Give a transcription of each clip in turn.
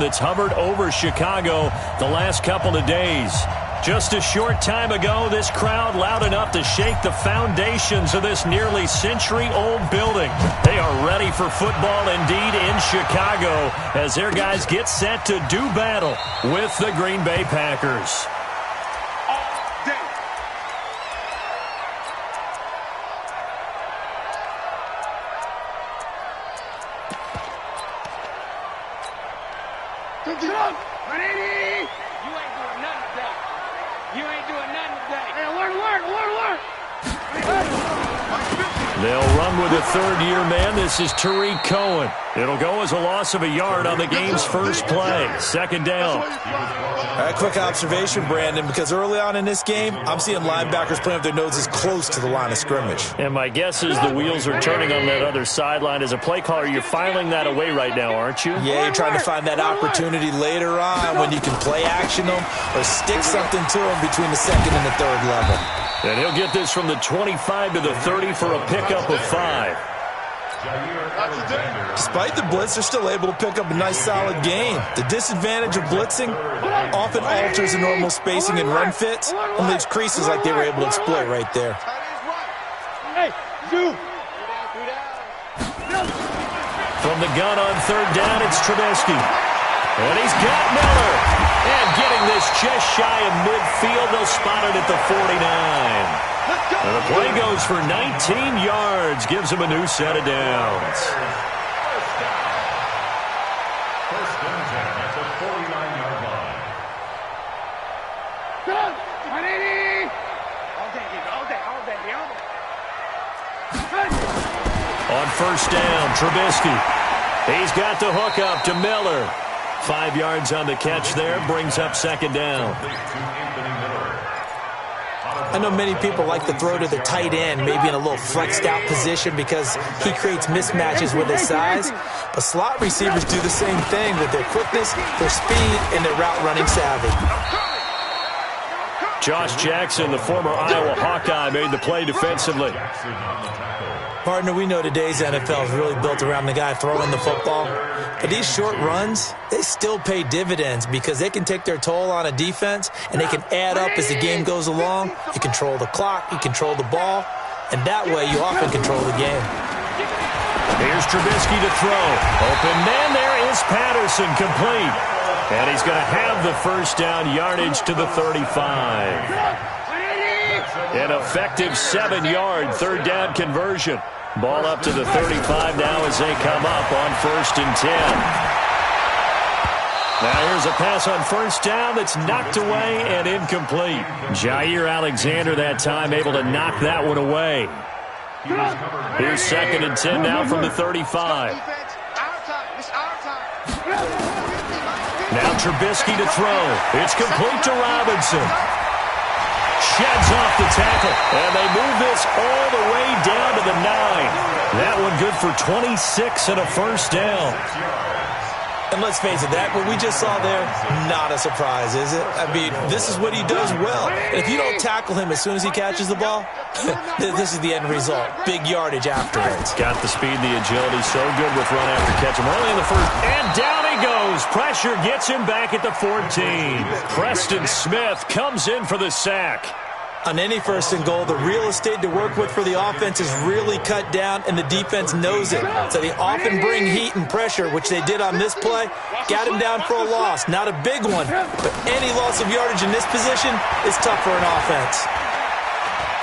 that's hovered over Chicago the last couple of days. Just a short time ago, this crowd loud enough to shake the foundations of this nearly century-old building. They are ready for football indeed in Chicago as their guys get set to do battle with the Green Bay Packers. They'll run with a third-year man. This is Tariq Cohen. It'll go as a loss of a yard on the game's first play. Second down. A quick observation, Brandon, because early on in this game, I'm seeing linebackers playing with their noses close to the line of scrimmage. And my guess is the wheels are turning on that other sideline. As a play caller, you're filing that away right now, aren't you? Yeah, you're trying to find that opportunity later on when you can play action them or stick something to them between the second and the third level. And he'll get this from the 25 to the 30 for a pickup of 5. Despite the blitz, they're still able to pick up a nice, solid gain. The disadvantage of blitzing often alters the normal spacing and run fits and leaves creases like they were able to exploit right there. From the gun on third down, it's Trubisky. And he's got Miller. And getting this just shy of midfield, they'll spot it at the 49. And the play goes for 19 yards, gives him a new set of downs. First and 10 at the 49-yard line. On first down, Trubisky. He's got the hook up to Miller. 5 yards on the catch there, brings up second down. I know many people like to throw to the tight end, maybe in a little flexed out position because he creates mismatches with his size. But slot receivers do the same thing with their quickness, their speed, and their route running savvy. Josh Jackson, the former Iowa Hawkeye, made the play defensively. Partner, we know today's NFL is really built around the guy throwing the football. But these short runs, they still pay dividends because they can take their toll on a defense and they can add up as the game goes along. You control the clock, you control the ball, and that way you often control the game. Here's Trubisky to throw. Open man there is Patterson, complete. And he's going to have the first down, yardage to the 35. An effective 7-yard third down conversion. Ball up to the 35 now as they come up on first and 10. Now here's a pass on first down that's knocked away and incomplete. Jair Alexander that time able to knock that one away. Here's second and 10 now from the 35. Now Trubisky to throw. It's complete to Robinson. Sheds off the tackle, and they move this all the way down to the 9. That one good for 26 and a first down. And let's face it, that what we just saw there, not a surprise, is it? I mean, this is what he does well. And if you don't tackle him as soon as he catches the ball, this is the end result. Big yardage afterwards. Got the speed, the agility, so good with run after catch. Early in the first, and down he goes. Pressure gets him back at the 14. Preston Smith comes in for the sack. On any first and goal, the real estate to work with for the offense is really cut down, and the defense knows it. So they often bring heat and pressure, which they did on this play. Got him down for a loss. Not a big one, but any loss of yardage in this position is tough for an offense.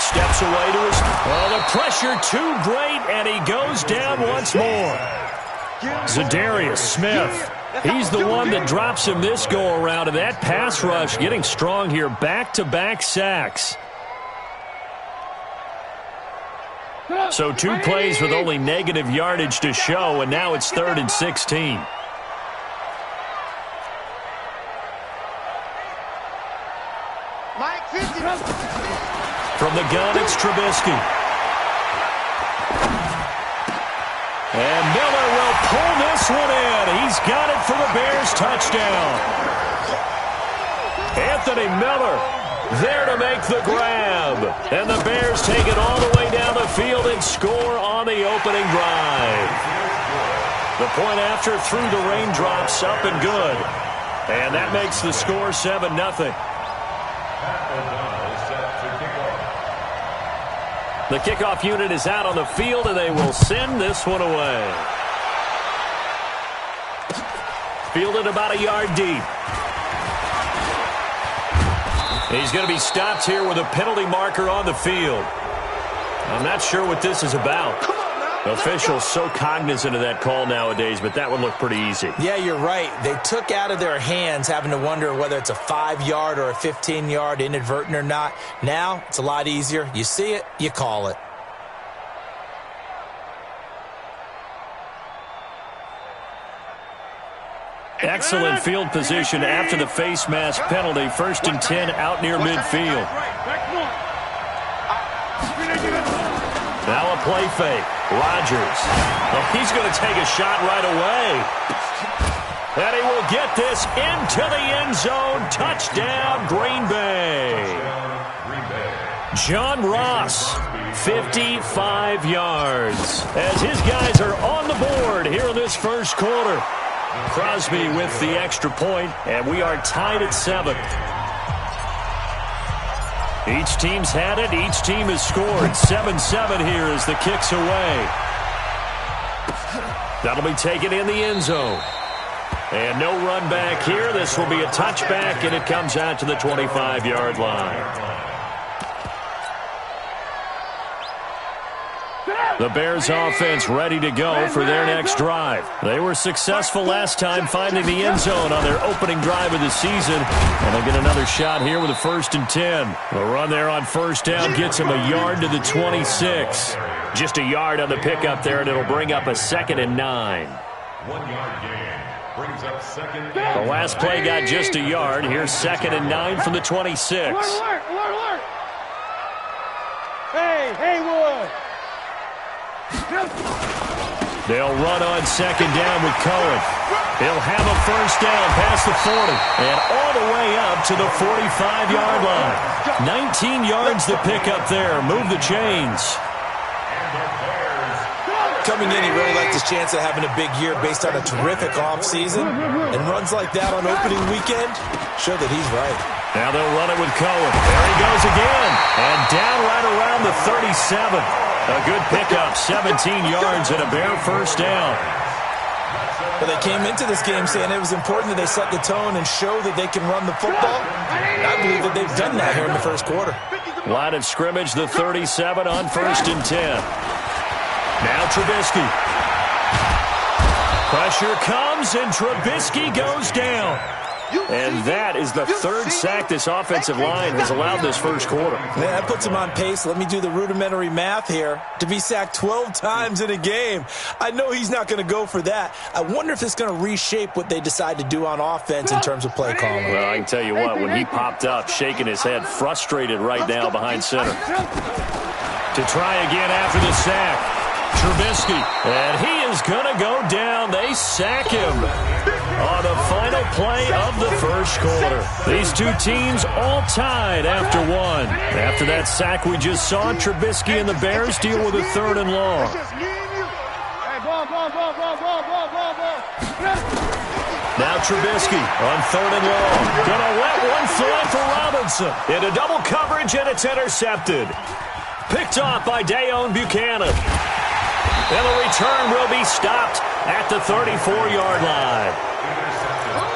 Steps away to his... Well, the pressure too great, and he goes down once more. Zadarius Smith. He's the one that drops him this go-around, and that pass rush getting strong here. Back-to-back sacks. So 2 plays with only negative yardage to show, and now it's 3rd and 16. From the gun, it's Trubisky. And Miller will pull this one in. He's got it for the Bears touchdown. Anthony Miller there to make the grab. And the Bears take it all the way down the field and score on the opening drive. The point after through the raindrops, up and good. And that makes the score 7-0. The kickoff unit is out on the field, and they will send this one away. Fielded about a yard deep. He's going to be stopped here with a penalty marker on the field. I'm not sure what this is about. Officials so cognizant of that call nowadays, but that one looked pretty easy. Yeah, you're right. They took out of their hands having to wonder whether it's a 5-yard or a 15-yard, inadvertent or not. Now, it's a lot easier. You see it, you call it. Excellent field position after the face mask penalty. 1st and 10 out near midfield. Now a play fake. Rodgers. Oh, he's going to take a shot right away. And he will get this into the end zone. Touchdown, Green Bay. John Ross, 55 yards. As his guys are on the board here in this first quarter. Crosby with the extra point, and we are tied at 7. Each team's had it. Each team has scored. 7-7 here as the kick's away. That'll be taken in the end zone. And no run back here. This will be a touchback, and it comes out to the 25-yard line. The Bears offense ready to go for their next drive. They were successful last time finding the end zone on their opening drive of the season. And they'll get another shot here with a 1st and 10. The run there on 1st down gets them a yard to the 26. Just a yard on the pickup there, and it'll bring up a 2nd and 9. 1-yard gain brings up 2nd and The last play got just a yard. Here's 2nd and 9 from the 26. Alert. Hey, Wood. They'll run on 2nd down with Cohen. He'll have a 1st down past the 40 and all the way up to the 45-yard line. 19 yards to pick up there. Move the chains. Coming in, he really liked his chance of having a big year based on a terrific offseason. And runs like that on opening weekend show that he's right. Now they'll run it with Cohen. There he goes again. And down right around the 37. A good pickup, 17 yards and a Bear 1st down. Well, they came into this game saying it was important that they set the tone and show that they can run the football. I believe that they've done that here in the first quarter. Line of scrimmage, the 37 on 1st and 10. Now Trubisky. Pressure comes, and Trubisky goes down. And that is the 3rd sack this offensive line has allowed this first quarter. Yeah, that puts him on pace. Let me do the rudimentary math here. To be sacked 12 times in a game. I know he's not going to go for that. I wonder if it's going to reshape what they decide to do on offense in terms of play calling. Well, I can tell you what, when he popped up, shaking his head, frustrated right now behind center. To try again after the sack. Trubisky, and he is going to go down. They sack him on the final play of the first quarter. These two teams all tied after one. After that sack we just saw, Trubisky and the Bears deal with a 3rd and long. Now Trubisky on 3rd and long. Going to let one fly for Robinson. Into double coverage, and it's intercepted. Picked off by Dayon Buchanan. And the return will be stopped at the 34-yard line.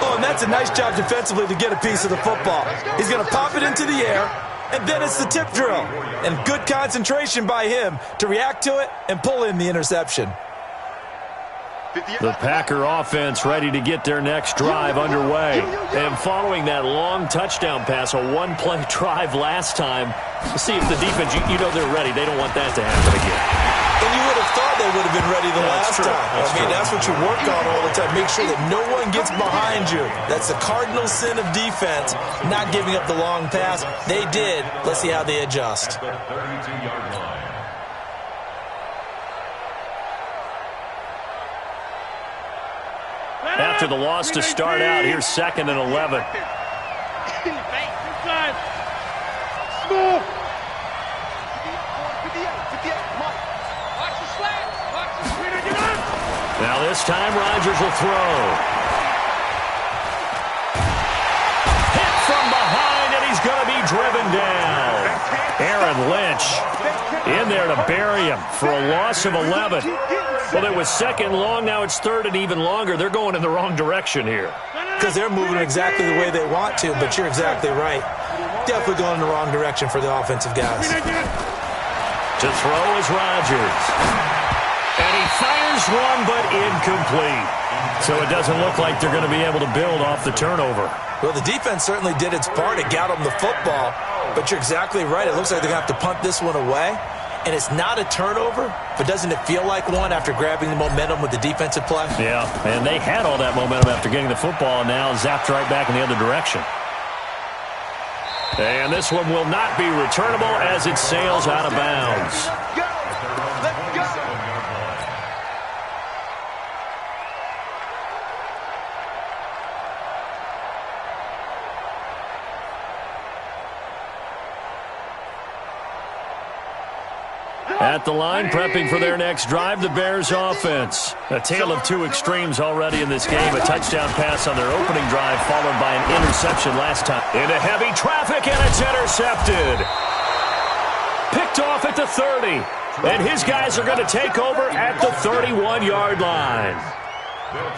Oh, and that's a nice job defensively to get a piece of the football. He's going to pop it into the air, and then it's the tip drill. And good concentration by him to react to it and pull in the interception. The Packer offense ready to get their next drive underway. And following that long touchdown pass, a one-play drive last time, we'll see if the defense, you know they're ready. They don't want that to happen again. And you would have thought they would have been ready the last time. That's what you work on all the time. Make sure that no one gets behind you. That's the cardinal sin of defense, not giving up the long pass. They did. Let's see how they adjust. the 32-yard line. After the loss to start out, here's 2nd and 11. Now Now this time Rodgers will throw. Hit from behind, and he's going to be driven down. Aaron Lynch in there to bury him for a loss of 11. Well, it was second long. Now it's third and even longer. They're going in the wrong direction here. Because they're moving exactly the way they want to, but you're exactly right. Definitely going in the wrong direction for the offensive guys. To throw is Rodgers. And he fires one, but incomplete. So it doesn't look like they're going to be able to build off the turnover. Well, the defense certainly did its part. It got them the football. But you're exactly right. It looks like they're going to have to punt this one away. And it's not a turnover, but doesn't it feel like one after grabbing the momentum with the defensive play? Yeah, and they had all that momentum after getting the football, and now zapped right back in the other direction. And this one will not be returnable as it sails out of bounds. At the line, prepping for their next drive, the Bears offense. A tale of two extremes already in this game. A touchdown pass on their opening drive, followed by an interception last time. Into heavy traffic, and it's intercepted. Picked off at the 30. And his guys are going to take over at the 31-yard line.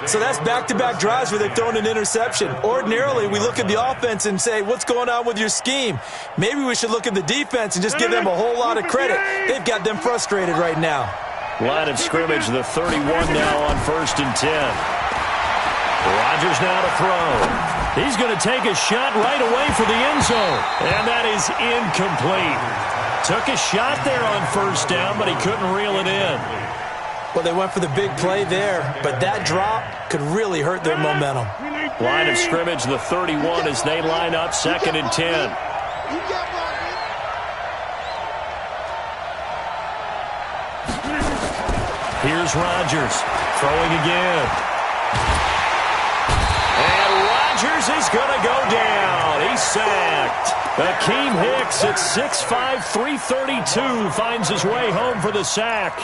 So that's back-to-back drives where they've thrown an interception. Ordinarily, we look at the offense and say, what's going on with your scheme? Maybe we should look at the defense and just give them a whole lot of credit. They've got them frustrated right now. Line of scrimmage, the 31 now on 1st and 10. Rodgers now to throw. He's going to take a shot right away for the end zone. And that is incomplete. Took a shot there on 1st down, but he couldn't reel it in. Well, they went for the big play there, but that drop could really hurt their momentum. Line of scrimmage, the 31 as they line up 2nd and 10. Here's Rodgers throwing again. And Rodgers is going to go down. He's sacked. Akeem Hicks at 6'5", 332 finds his way home for the sack.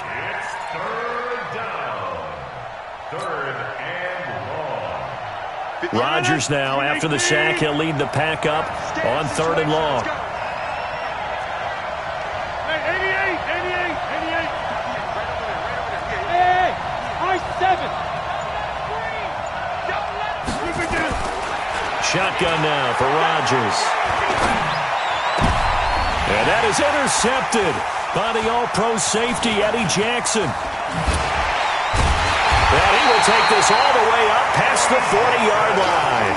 Rodgers now, after the sack, he'll lead the pack up on 3rd and long. 88. Hey, I-7. Shotgun now for Rodgers. And that is intercepted by the all-pro safety, Eddie Jackson. And he will take this all the way up past the 40-yard line.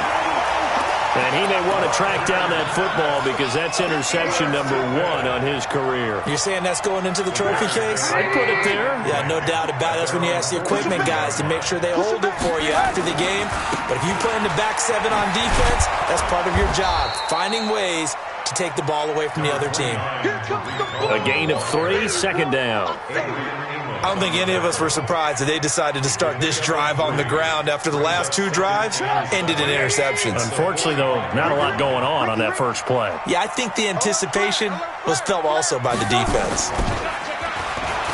And he may want to track down that football because that's interception number 1 on his career. You're saying that's going into the trophy case? I'd put it there. Yeah, no doubt about it. That's when you ask the equipment guys to make sure they hold it for you after the game. But if you play in the back 7 on defense, that's part of your job, finding ways to take the ball away from the other team. A gain of 3, 2nd down. I don't think any of us were surprised that they decided to start this drive on the ground after the last 2 drives ended in interceptions. Unfortunately, though, not a lot going on that first play. Yeah, I think the anticipation was felt also by the defense.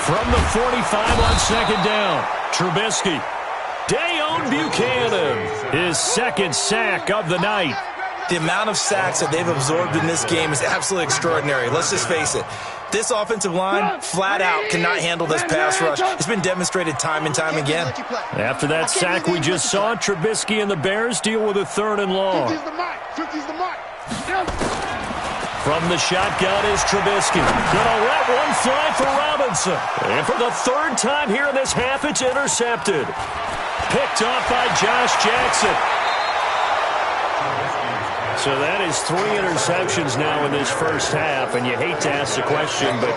From the 45 on 2nd down, Trubisky. Dayon Buchanan, his 2nd sack of the night. The amount of sacks that they've absorbed in this game is absolutely extraordinary. Let's just face it. This offensive line, flat out, cannot handle this pass rush. It's been demonstrated time and time again. After that sack we just saw, Trubisky and the Bears deal with a 3rd and long. From the shotgun is Trubisky. Gonna let one fly for Robinson. And for the 3rd time here in this half, it's intercepted. Picked off by Josh Jackson. So that is 3 interceptions now in this first half, and you hate to ask the question, but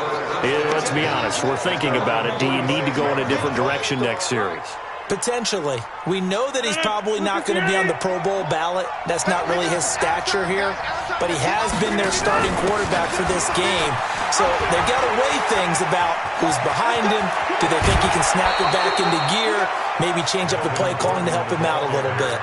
let's be honest, we're thinking about it. Do you need to go in a different direction next series? Potentially. We know that he's probably not going to be on the Pro Bowl ballot. That's not really his stature here, but he has been their starting quarterback for this game. So they've got to weigh things about who's behind him. Do they think he can snap it back into gear? Maybe change up the play calling to help him out a little bit.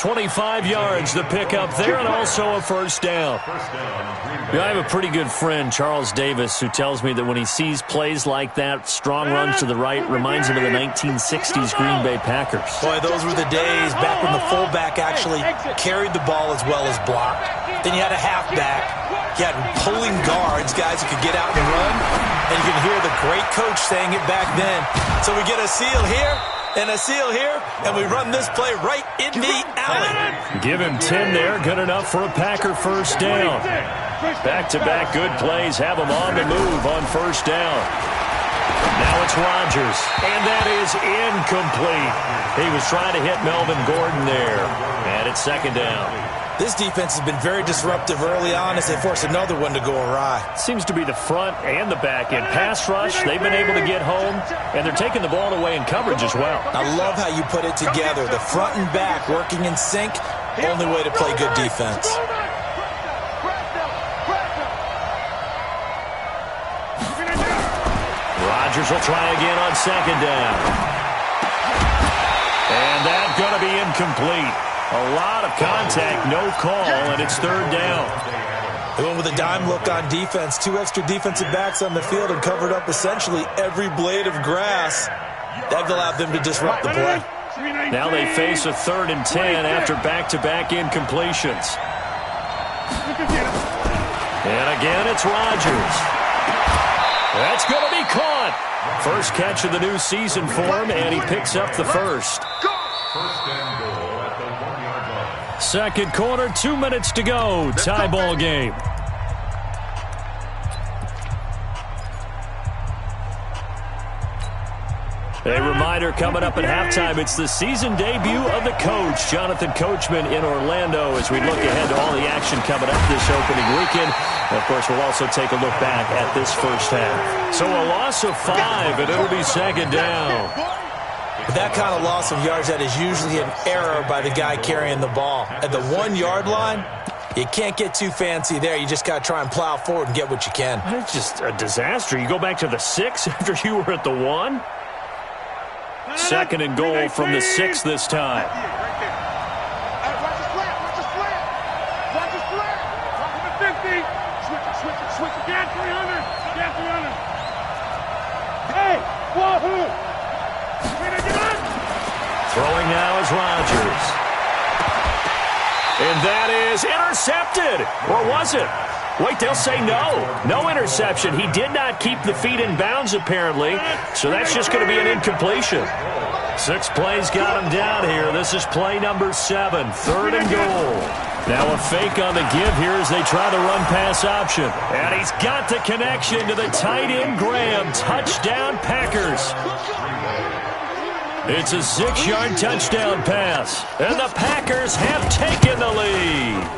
25 yards the pickup there, and also a first down. I have a pretty good friend, Charles Davis, who tells me that when he sees plays like that, strong runs to the right, reminds him of the 1960s Green Bay Packers. Boy, those were the days back when the fullback actually carried the ball as well as blocked. Then you had a halfback. You had pulling guards, guys who could get out and run. And you can hear the great coach saying it back then. So we get a seal here and a seal here, and we run this play right in the alley. Give him 10 there, good enough for a Packer first down. Back-to-back good plays have him on the move on first down. Now it's Rodgers, and that is incomplete. He was trying to hit Melvin Gordon there, and it's second down. This defense has been very disruptive early on as they force another one to go awry. Seems to be the front and the back. In pass rush, they've been able to get home, and they're taking the ball away in coverage as well. I love how you put it together. The front and back working in sync, only way to play good defense. Rodgers will try again on second down. And that's going to be incomplete. A lot of contact, no call, and it's third down. They went with a dime look on defense. 2 extra defensive backs on the field and covered up essentially every blade of grass. That allowed them to disrupt the play. Now they face a 3rd and 10 after back-to-back incompletions. And again, it's Rodgers. That's going to be caught. First catch of the new season for him, and he picks up the first. First and goal at the 1-yard line. Second quarter, 2 minutes to go. Tie ball game. A reminder coming up at halftime, it's the season debut of the coach, Jonathan Coachman in Orlando, as we look ahead to all the action coming up this opening weekend. And of course, we'll also take a look back at this first half. So a loss of 5, and it'll be second down. But that kind of loss of yards, that is usually an error by the guy carrying the ball. At the 1-yard line, you can't get too fancy there. You just got to try and plow forward and get what you can. It's just a disaster. You go back to the 6 after you were at the 1. Second and goal from the 6 this time. Watch the slant. Watch the slant. Watch the slant. Watch the 50. Switch again. 300. Again, 300. Hey, wahoo. Throwing now is Rodgers. And that is intercepted. Or was it? Wait, they'll say no. No interception. He did not keep the feet in bounds, apparently. So that's just going to be an incompletion. 6 plays got him down here. This is play number 7. 3rd and goal. Now a fake on the give here as they try the run-pass option. And he's got the connection to the tight end, Graham. Touchdown, Packers. It's a 6-yard touchdown pass. And the Packers have taken the lead.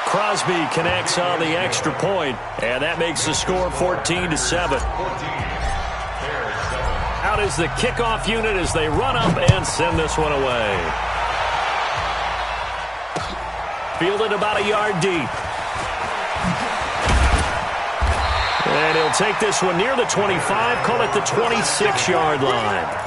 Crosby connects on the extra point, and that makes the score 14-7. Out is the kickoff unit as they run up and send this one away. Fielded about a yard deep. And he'll take this one near the 25, call it the 26-yard line.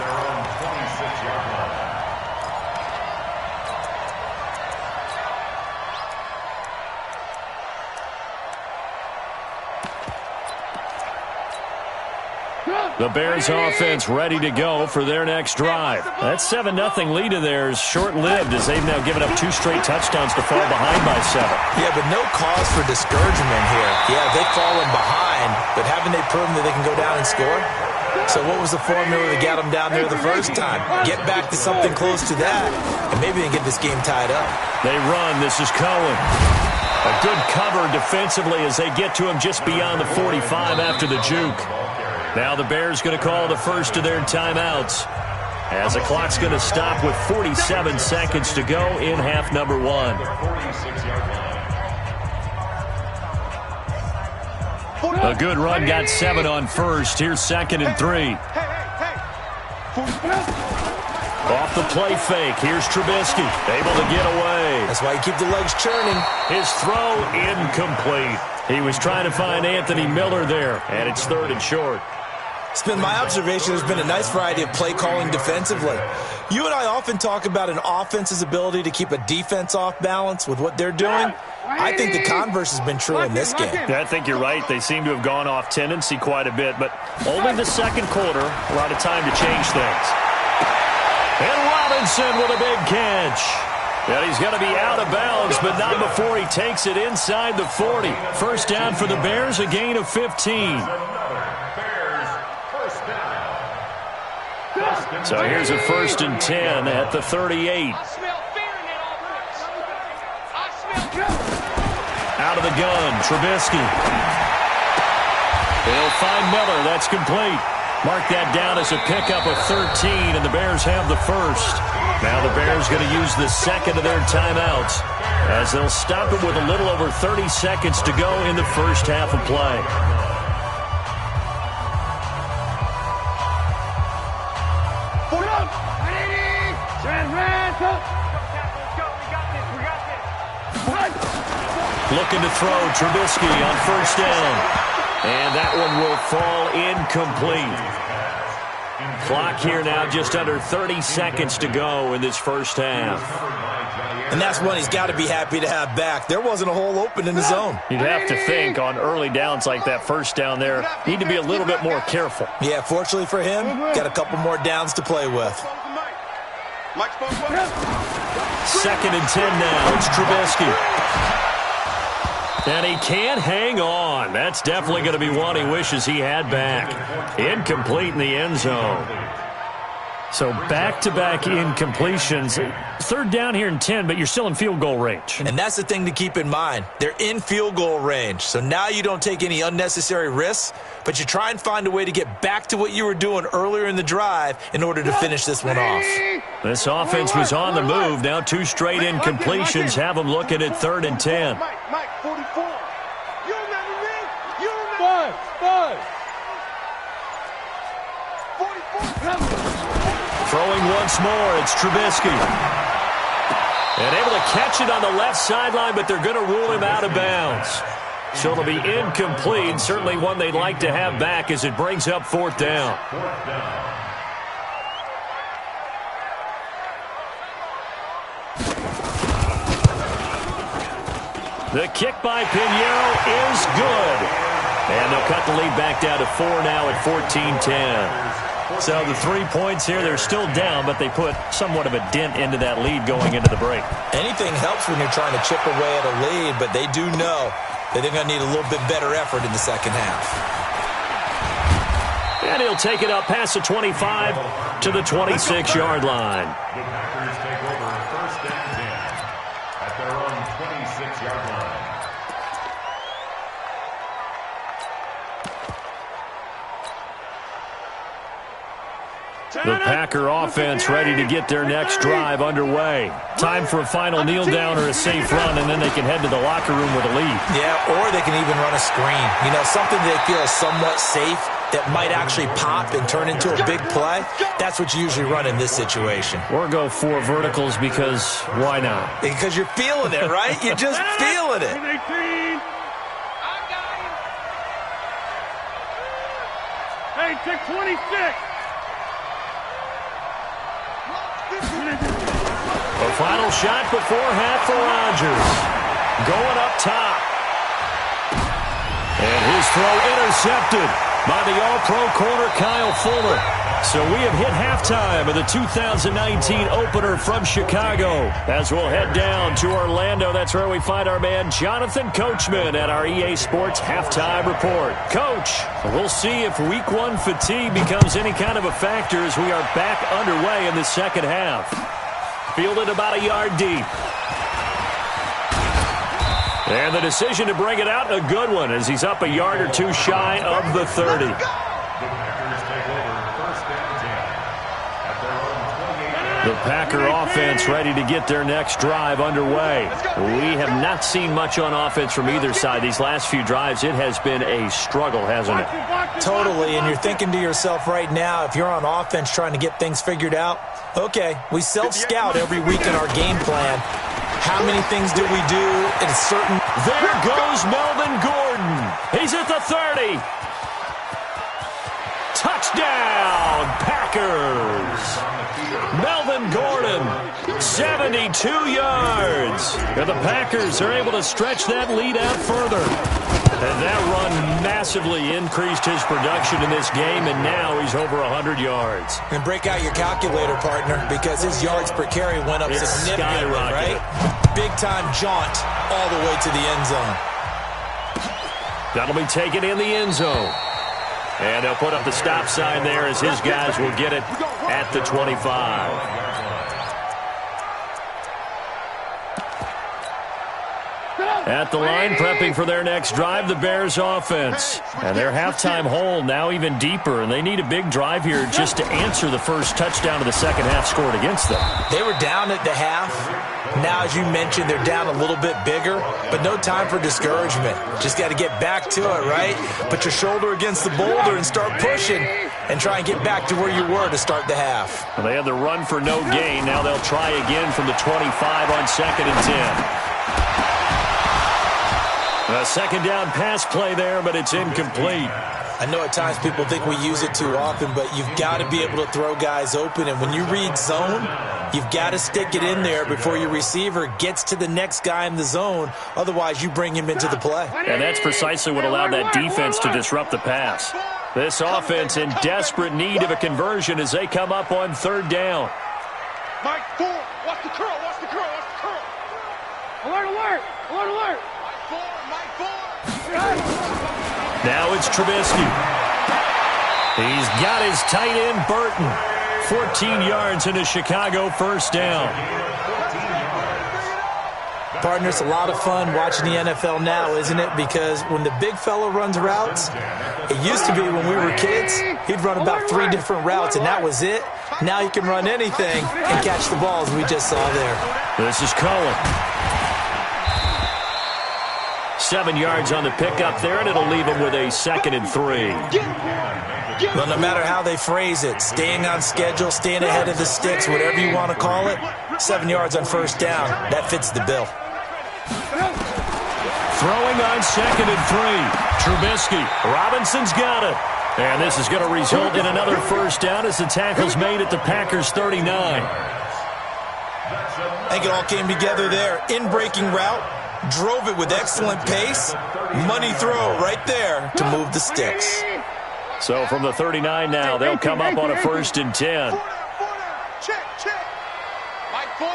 The Bears offense ready to go for their next drive. That 7-0 lead of theirs short-lived as they've now given up 2 straight touchdowns to fall behind by 7. Yeah, but no cause for discouragement here. Yeah, they've fallen behind, but haven't they proven that they can go down and score? So what was the formula to get them down there the first time? Get back to something close to that, and maybe they can get this game tied up. They run. This is Cohen. A good cover defensively as they get to him just beyond the 45 after the juke. Now the Bears going to call the first of their timeouts as the clock's going to stop with 47 seconds to go in half number 1. A good run got 7 on first. Here's 2nd and 3. Off the play fake. Here's Trubisky. Able to get away. That's why you keep the legs churning. His throw incomplete. He was trying to find Anthony Miller there, and it's 3rd and short. It's been my observation there's been a nice variety of play calling defensively. You and I often talk about an offense's ability to keep a defense off balance with what they're doing. I think the converse has been true in this game. Yeah, I think you're right. They seem to have gone off tendency quite a bit, but only the second quarter, a lot of time to change things. And Robinson with a big catch. And he's going to be out of bounds, but not before he takes it inside the 40. First down for the Bears, a gain of 15. So here's a 1st and 10 at the 38. Out of the gun, Trubisky. They'll find Miller. That's complete. Mark that down as a pickup of 13, and the Bears have the first. Now the Bears going to use the second of their timeouts as they'll stop it with a little over 30 seconds to go in the first half of play. Looking to throw, Trubisky on first down. And that one will fall incomplete. Clock here now, just under 30 seconds to go in this first half. And that's one he's got to be happy to have back. There wasn't a hole open in the zone. You'd have to think on early downs like that first down there, need to be a little bit more careful. Yeah, fortunately for him, got a couple more downs to play with. 2nd and 10 now. It's Trubisky. And he can't hang on. That's definitely going to be one he wishes he had back. Incomplete in the end zone. So back-to-back incompletions. 3rd down here and 10, but you're still in field goal range. And that's the thing to keep in mind. They're in field goal range. So now you don't take any unnecessary risks, but you try and find a way to get back to what you were doing earlier in the drive in order to finish this one off. This offense was on the move. Now 2 straight incompletions have them looking at 3rd and 10. Mike, 44. You remember me? You remember me? 44. Throwing once more, it's Trubisky. And able to catch it on the left sideline, but they're going to rule him out of bounds. So it'll be incomplete. Certainly one they'd like to have back as it brings up 4th down. The kick by Pinheiro is good. And they'll cut the lead back down to 4 now at 14-10. So the 3 points here, they're still down, but they put somewhat of a dent into that lead going into the break. Anything helps when you're trying to chip away at a lead, but they do know that they're going to need a little bit better effort in the second half. And he'll take it up past the 25 to the 26-yard line. The Packers take over 1st and 10 at their own 26-yard line. The Packer offense ready to get their next drive underway. Time for a final kneel down or a safe run, and then they can head to the locker room with a lead. Yeah, or they can even run a screen. You know, something they feel is somewhat safe that might actually pop and turn into a big play. That's what you usually run in this situation. Or go 4 verticals because why not? Because you're feeling it, right? You're just feeling it. 18. Hey, take 26. The final shot before half for Rodgers. Going up top. And his throw intercepted by the All-Pro corner Kyle Fuller. So we have hit halftime of the 2019 opener from Chicago. As we'll head down to Orlando, that's where we find our man Jonathan Coachman at our EA Sports Halftime Report. Coach, we'll see if Week 1 fatigue becomes any kind of a factor as we are back underway in the second half. Fielded about a yard deep. And the decision to bring it out, a good one, as he's up a yard or 2 shy of the 30. The Packer offense ready to get their next drive underway. We have not seen much on offense from either side. These last few drives, it has been a struggle, hasn't it? Totally, and you're thinking to yourself right now, if you're on offense trying to get things figured out, okay, we self-scout every week in our game plan. How many things do we do in a certain... There goes Melvin Gordon. He's at the 30. Touchdown, Packers. Melvin Gordon, 72 yards. And the Packers are able to stretch that lead out further. And that run massively increased his production in this game, and now he's over 100 yards. And break out your calculator, partner, because his yards per carry went up significantly, right? Big-time jaunt all the way to the end zone. That'll be taken in the end zone. And they'll put up the stop sign there as his guys will get it at the 25. At the line, prepping for their next drive, the Bears offense. And their halftime hole now even deeper, and they need a big drive here just to answer the first touchdown of the second half scored against them. They were down at the half. Now, as you mentioned, they're down a little bit bigger, but no time for discouragement. Just got to get back to it, right? Put your shoulder against the boulder and start pushing and try and get back to where you were to start the half. Well, they had the run for no gain. Now they'll try again from the 25 on 2nd and 10. A second down pass play there, but it's incomplete. I know at times people think we use it too often, but you've got to be able to throw guys open. And when you read zone, you've got to stick it in there before your receiver gets to the next guy in the zone. Otherwise, you bring him into the play. And that's precisely what allowed that defense to disrupt the pass. This offense in desperate need of a conversion as they come up on 3rd down. Mike 4, watch the curl, watch the curl, watch the curl. Alert, alert, alert, alert. Now it's Trubisky. He's got his tight end, Burton. 14 yards into Chicago, 1st down. Partner, it's a lot of fun watching the NFL now, isn't it? Because when the big fella runs routes, it used to be when we were kids, he'd run about 3 different routes, and that was it. Now he can run anything and catch the balls we just saw there. This is Cohen. 7 yards on the pickup there, and it'll leave him with a 2nd and 3. Well, no matter how they phrase it, staying on schedule, staying ahead of the sticks, whatever you want to call it, 7 yards on 1st down, that fits the bill. Throwing on 2nd and 3. Trubisky. Robinson's got it. And this is going to result in another 1st down as the tackle's made at the Packers' 39. I think it all came together there. In-breaking route. Drove it with excellent pace. Money throw right there to move the sticks. So from the 39 now, they'll come up on a 1st and 10. Check, check. Mike 4,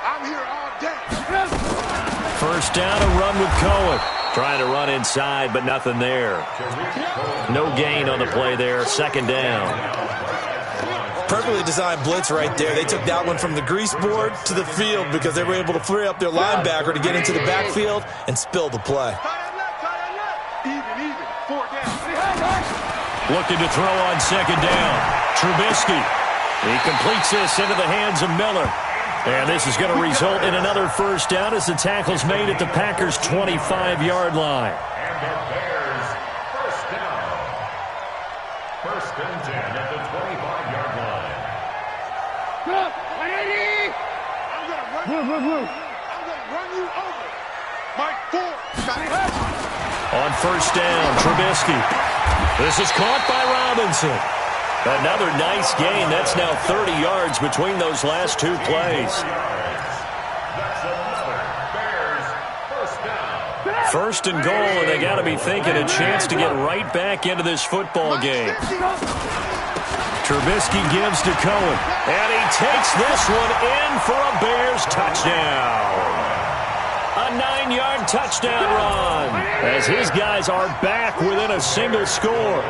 I'm here all day. 1st down, a run with Cohen. Trying to run inside, but nothing there. No gain on the play there. 2nd down. Perfectly designed blitz right there. They took that one from the grease board to the field because they were able to free up their linebacker to get into the backfield and spill the play. Even, 4 down. Looking to throw on 2nd down. Trubisky. He completes this into the hands of Miller. And this is going to result in another 1st down as the tackle's made at the Packers' 25-yard line. And the Bears, 1st down. 1st and 10 at the 25-yard line. Good. 180. I'm going to run you over. Mike 4. On 1st down, Trubisky. This is caught by Robinson. Another nice gain. That's now 30 yards between those last 2 plays. That's another Bears 1st down. 1st and goal, and they got to be thinking a chance to get right back into this football game. Trubisky gives to Cohen, and he takes this one in for a Bears touchdown. A 9-yard touchdown run as his guys are back within a single score.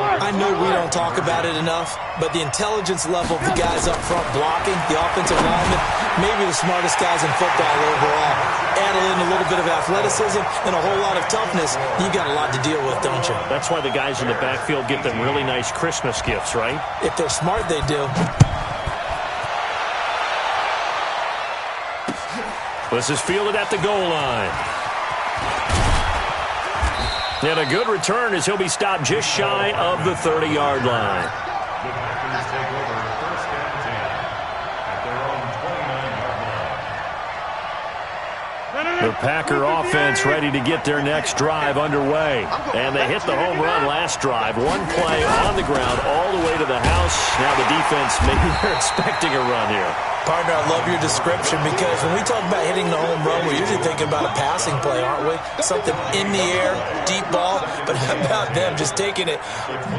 I know we don't talk about it enough, but the intelligence level of the guys up front blocking, the offensive linemen, maybe the smartest guys in football overall. Add in a little bit of athleticism and a whole lot of toughness, you got a lot to deal with, don't you? That's why the guys in the backfield get them really nice Christmas gifts, right? If they're smart, they do. This is fielded at the goal line. And a good return as he'll be stopped just shy of the 30-yard line. The Packers take over 1st and 10 at their own 29-yard The Packer offense ready to get their next drive underway. And they hit the home run last drive. One play on the ground all the way to the house. Now the defense, maybe they're expecting a run here. Partner, I love your description because when we talk about hitting the home run, we're usually thinking about a passing play, aren't we? Something in the air, deep ball. But how about them just taking it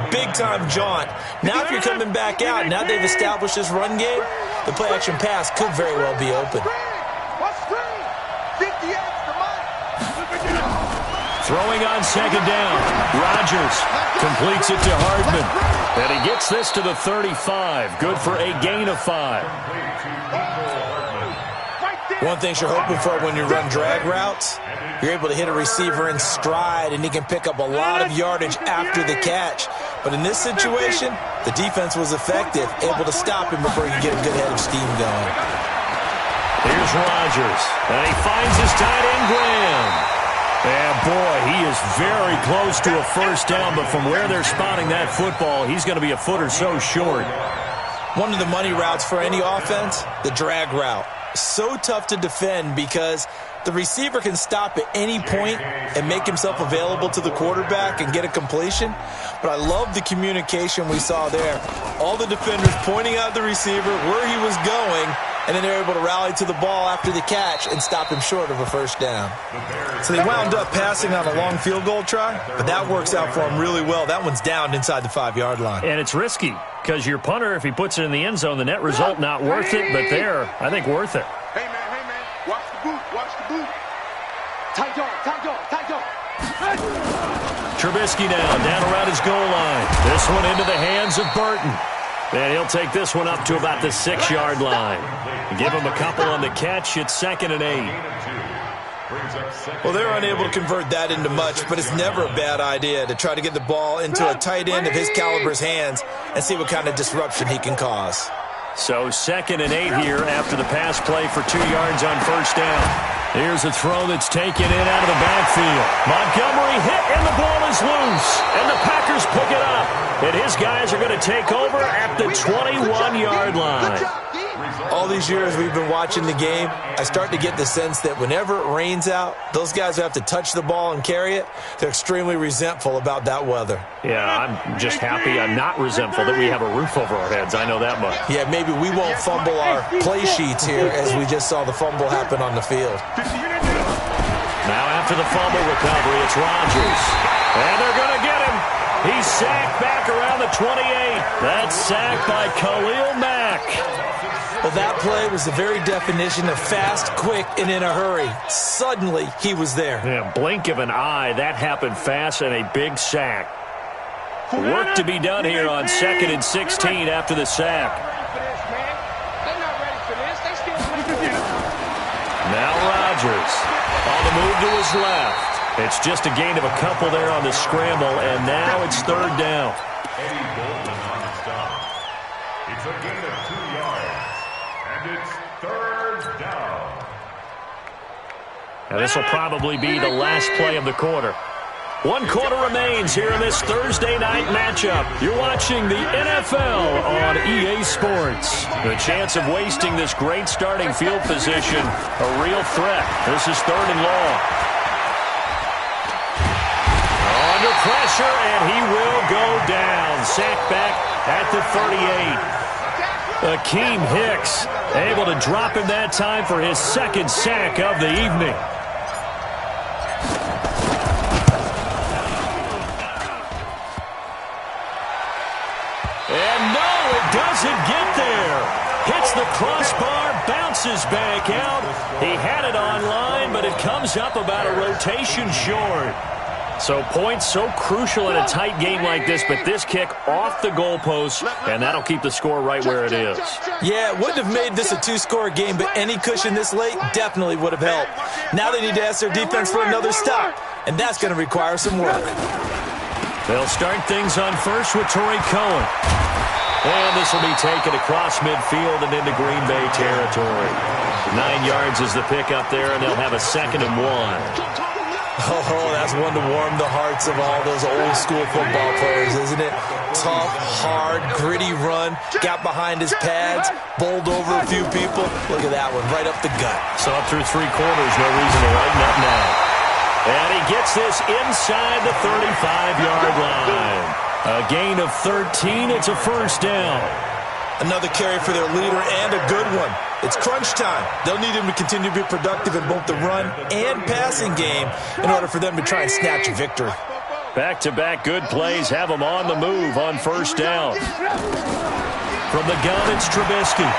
big-time jaunt? Now if you're coming back out, now they've established this run game, the play-action pass could very well be open. Throwing on second down. Rodgers completes it to Hardman. And he gets this to the 35. Good for a gain of 5. One thing you're hoping for when you run drag routes, you're able to hit a receiver in stride, and he can pick up a lot of yardage after the catch. But in this situation, the defense was effective, able to stop him before he could get a good head of steam going. Here's Rodgers. And he finds his tight end, Graham. And, boy, he is very close to a first down, but from where they're spotting that football, he's going to be a foot or so short. One of the money routes for any offense, the drag route. So tough to defend because the receiver can stop at any point and make himself available to the quarterback and get a completion. But I love the communication we saw there. All the defenders pointing out the receiver, where he was going, and then they're able to rally to the ball after the catch and stop him short of a first down. So they wound up passing on a long field goal try, but that works out for them really well. That one's down inside the 5-yard line. And it's risky because your punter, if he puts it in the end zone, the net result not worth it, but there, I think worth it. Hey, man, watch the boot, watch the boot. Tight dog. Trubisky now, down around his goal line. This one into the hands of Burton. And he'll take this one up to about the 6-yard line. Give him a couple on the catch. It's 2nd and 8. Well, they're unable to convert that into much, but it's never a bad idea to try to get the ball into a tight end of his caliber's hands and see what kind of disruption he can cause. So 2nd and 8 here after the pass play for 2 yards on first down. Here's a throw that's taken in out of the backfield. Montgomery hit, and the ball is loose. And the Packers pick it up. And his guys are going to take over at the 21-yard line. All these years we've been watching the game, I start to get the sense that whenever it rains out, those guys who have to touch the ball and carry it, they're extremely resentful about that weather. Yeah, I'm just happy I'm not resentful that we have a roof over our heads. I know that much. Yeah, maybe we won't fumble our play sheets here as we just saw the fumble happen on the field. Now after the fumble recovery, it's Rodgers. And they're going to get him. He's sacked back around the 28. That's sacked by Khalil Mack. Well, that play was the very definition of fast, quick, and in a hurry. Suddenly, he was there. Yeah, blink of an eye. That happened fast and a big sack. Work to be done here on 2nd and 16 after the sack. Now Rodgers on the move to his left. It's just a gain of a couple there on the scramble, and now it's 3rd down. It's a gain of 2 yards, and it's 3rd down. Now this will probably be the last play of the quarter. 1 quarter remains here in this Thursday night matchup. You're watching the NFL on EA Sports. The chance of wasting this great starting field position, a real threat. This is 3rd and long. Under pressure, and he will go down. Sacked back at the 38. Akeem Hicks able to drop him that time for his 2nd sack of the evening. And no, it doesn't get there. Hits the crossbar, bounces back out. He had it online, but it comes up about a rotation short. So points so crucial in a tight game like this, but this kick off the goalpost, and that'll keep the score right where it is. Yeah, it wouldn't have made this a 2-score game, but any cushion this late definitely would have helped. Now they need to ask their defense for another stop, and that's going to require some work. They'll start things on first with Torrey Cohen. And this will be taken across midfield and into Green Bay territory. 9 yards is the pickup there, and they'll have a 2nd and 1. Oh, that's one to warm the hearts of all those old school football players, isn't it? Tough, hard, gritty run, got behind his pads, bowled over a few people. Look at that one, right up the gut. So up through 3 quarters, no reason to lighten up now. And he gets this inside the 35-yard line. A gain of 13, it's a first down. Another carry for their leader and a good one. It's crunch time. They'll need him to continue to be productive in both the run and passing game in order for them to try and snatch a victory. Back-to-back good plays have them on the move on first down. From the gun, it's Trubisky.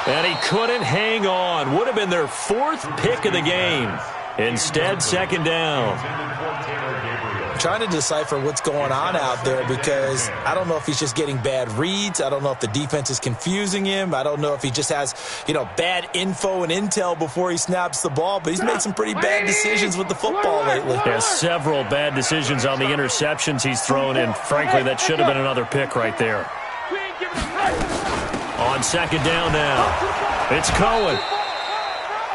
And he couldn't hang on. Would have been their 4th pick of the game. Instead, second down. I'm trying to decipher what's going on out there because I don't know if he's just getting bad reads. I don't know if the defense is confusing him. I don't know if he just has, bad info and intel before he snaps the ball. But he's made some pretty bad decisions with the football lately. Yeah, several bad decisions on the interceptions he's thrown, and frankly, that should have been another pick right there. On second down now, it's Cohen.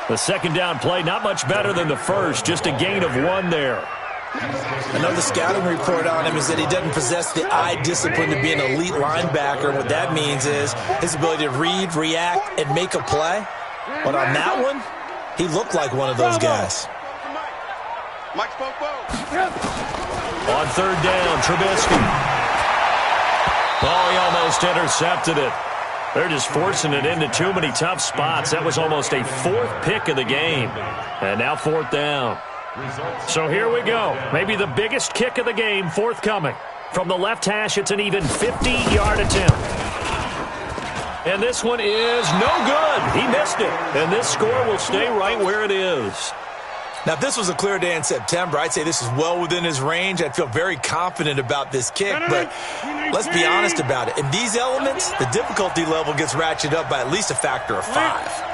The second down play, not much better than the first, just a gain of 1 there. Another scouting report on him is that he doesn't possess the eye discipline to be an elite linebacker. What that means is his ability to read, react, and make a play. But on that one, he looked like one of those guys. On third down, Trubisky. Oh, he almost intercepted it. They're just forcing it into too many tough spots. That was almost a 4th pick of the game. And now 4th down. So here we go. Maybe the biggest kick of the game forthcoming. From the left hash, it's an even 50-yard attempt. And this one is no good. He missed it. And this score will stay right where it is. Now, if this was a clear day in September, I'd say this is well within his range. I'd feel very confident about this kick, but let's be honest about it. In these elements, the difficulty level gets ratcheted up by at least a factor of 5.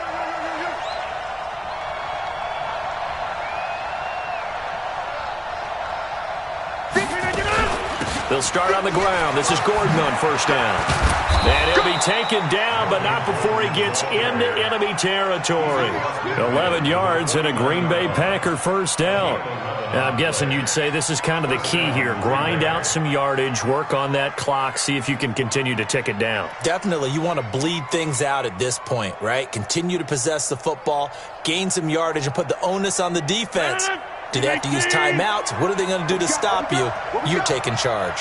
They'll start on the ground. This is Gordon on first down. And he'll be taken down, but not before he gets into enemy territory. 11 yards and a Green Bay Packer first down. Now, I'm guessing you'd say this is kind of the key here. Grind out some yardage, work on that clock, see if you can continue to tick it down. Definitely. You want to bleed things out at this point, right? Continue to possess the football, gain some yardage, and put the onus on the defense. Do they have to use timeouts? What are they going to do to stop you? You're taking charge.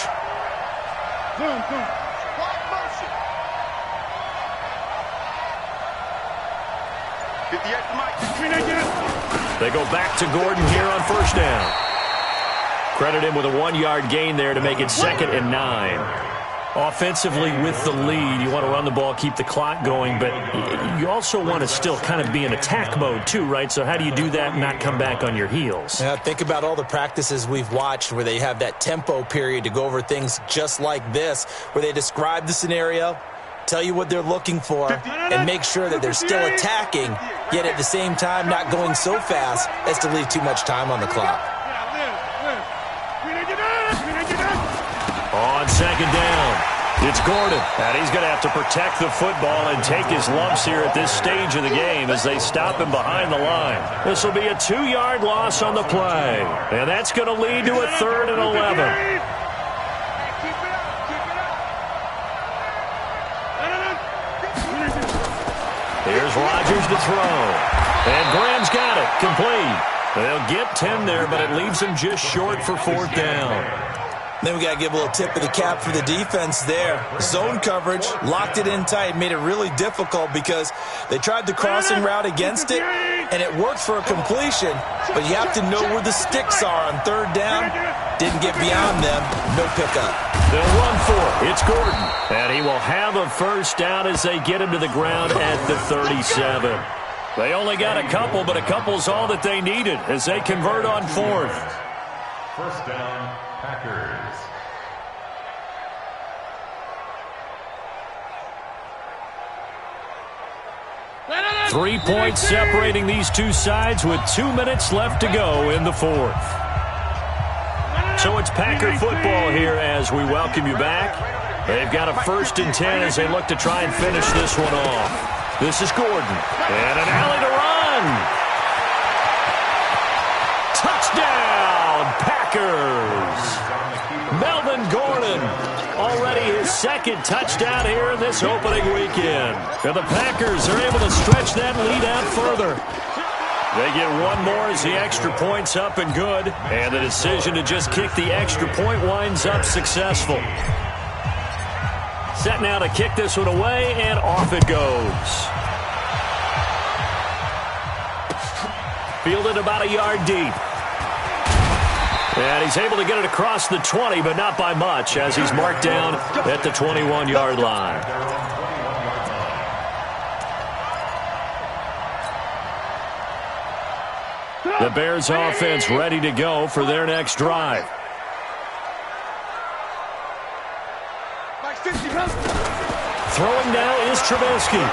They go back to Gordon here on first down. Credit him with a 1-yard gain there to make it 2nd and 9. Offensively with the lead, you want to run the ball, keep the clock going, but you also want to still kind of be in attack mode too, right? So how do you do that and not come back on your heels? Yeah, think about all the practices we've watched where they have that tempo period to go over things just like this, where they describe the scenario, tell you what they're looking for, and make sure that they're still attacking, yet at the same time not going so fast as to leave too much time on the clock. On second down, it's Gordon, and he's going to have to protect the football and take his lumps here at this stage of the game as they stop him behind the line. This will be a 2-yard loss on the play, and that's going to lead to a 3rd and 11. Here's Rodgers to throw, and Graham's got it, complete. They'll get 10 there, but it leaves them just short for 4th down. Then we got to give a little tip of the cap for the defense there. Zone coverage, locked it in tight, made it really difficult because they tried the crossing route against it, and it worked for a completion, but you have to know where the sticks are on 3rd down. Didn't get beyond them, no pickup. They'll run for it. It's Gordon, and he will have a first down as they get him to the ground at the 37. They only got a couple, but a couple's all that they needed as they convert on 4th. First down, Packers. 3 points separating these two sides with 2 minutes left to go in the 4th. So it's Packer football here as we welcome you back. They've got a 1st and 10 as they look to try and finish this one off. This is Gordon, and an alley to run. Already his second touchdown here in this opening weekend. And the Packers are able to stretch that lead out further. They get one more as the extra point's up and good. And the decision to just kick the extra point winds up successful. Set now to kick this one away, and off it goes. Fielded about a yard deep. And he's able to get it across the 20, but not by much, as he's marked down at the 21-yard line. The Bears offense ready to go for their next drive. Throwing now is Trubisky.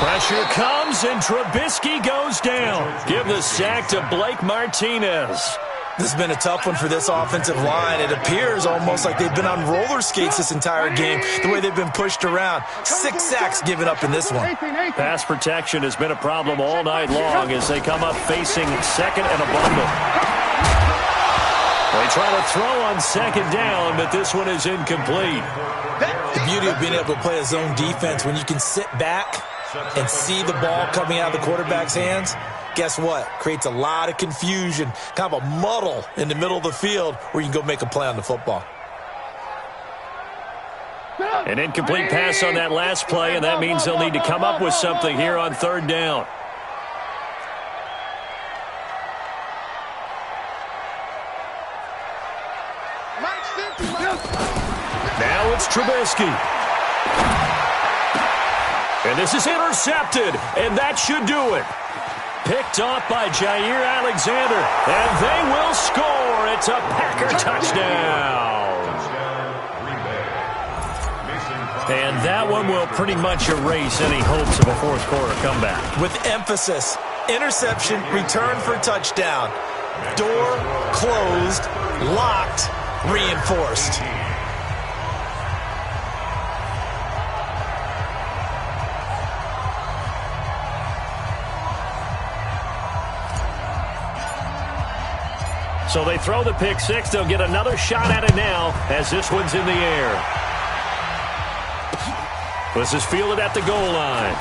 Pressure comes, and Trubisky goes down. Give the sack to Blake Martinez. This has been a tough one for this offensive line. It appears almost like they've been on roller skates this entire game, the way they've been pushed around. 6 sacks given up in this one. Pass protection has been a problem all night long as they come up facing second and a bundle. They try to throw on second down, but this one is incomplete. The beauty of being able to play a zone defense, when you can sit back and see the ball coming out of the quarterback's hands, guess what? Creates a lot of confusion, kind of a muddle in the middle of the field where you can go make a play on the football. An incomplete pass on that last play, and that means they'll need to come up with something here on third down. Now it's Trubisky. And this is intercepted, and that should do it. Picked off by Jair Alexander, and they will score. It's a Packer touchdown. And that one will pretty much erase any hopes of a fourth quarter comeback. With emphasis, interception, return for touchdown. Door closed, locked, reinforced. So they throw the pick six. They'll get another shot at it now as this one's in the air. This is fielded at the goal line.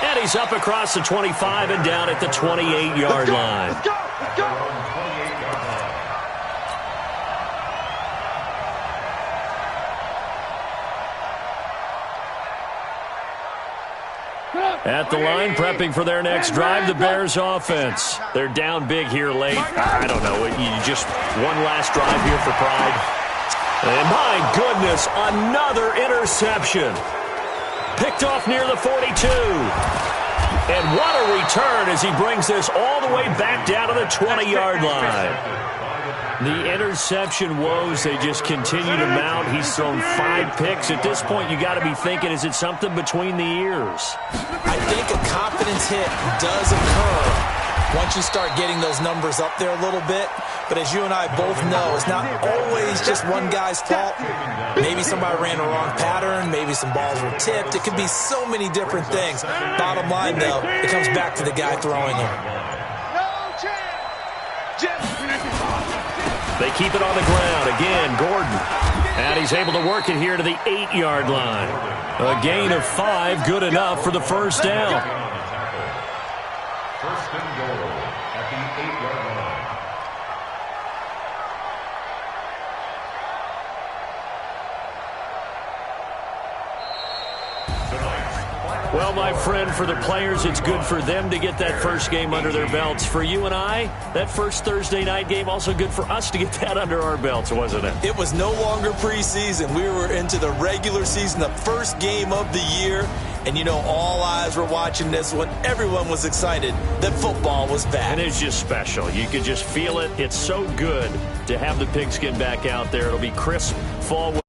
And he's up across the 25 and down at the 28-yard line. Let's go! Let's go! At the line, prepping for their next drive, the Bears offense. They're down big here late. I don't know. You just one last drive here for pride. And my goodness, another interception. Picked off near the 42. And what a return as he brings this all the way back down to the 20-yard line. The interception woes, they just continue to mount. He's thrown 5 picks. At this point, you got to be thinking, is it something between the ears? I think a confidence hit does occur once you start getting those numbers up there a little bit. But as you and I both know, it's not always just one guy's fault. Maybe somebody ran a wrong pattern. Maybe some balls were tipped. It could be so many different things. Bottom line, though, it comes back to the guy throwing them. They keep it on the ground. Again, Gordon. And he's able to work it here to the 8-yard line. A gain of 5, good enough for the first down. First and goal at the 8-yard line. Well, my friend, for the players, it's good for them to get that first game under their belts. For you and I, that first Thursday night game, also good for us to get that under our belts, wasn't it? It was no longer preseason. We were into the regular season, the first game of the year. And, you know, all eyes were watching this one. Everyone was excited that football was back. And it's just special. You could just feel it. It's so good to have the pigskin back out there. It'll be crisp fall.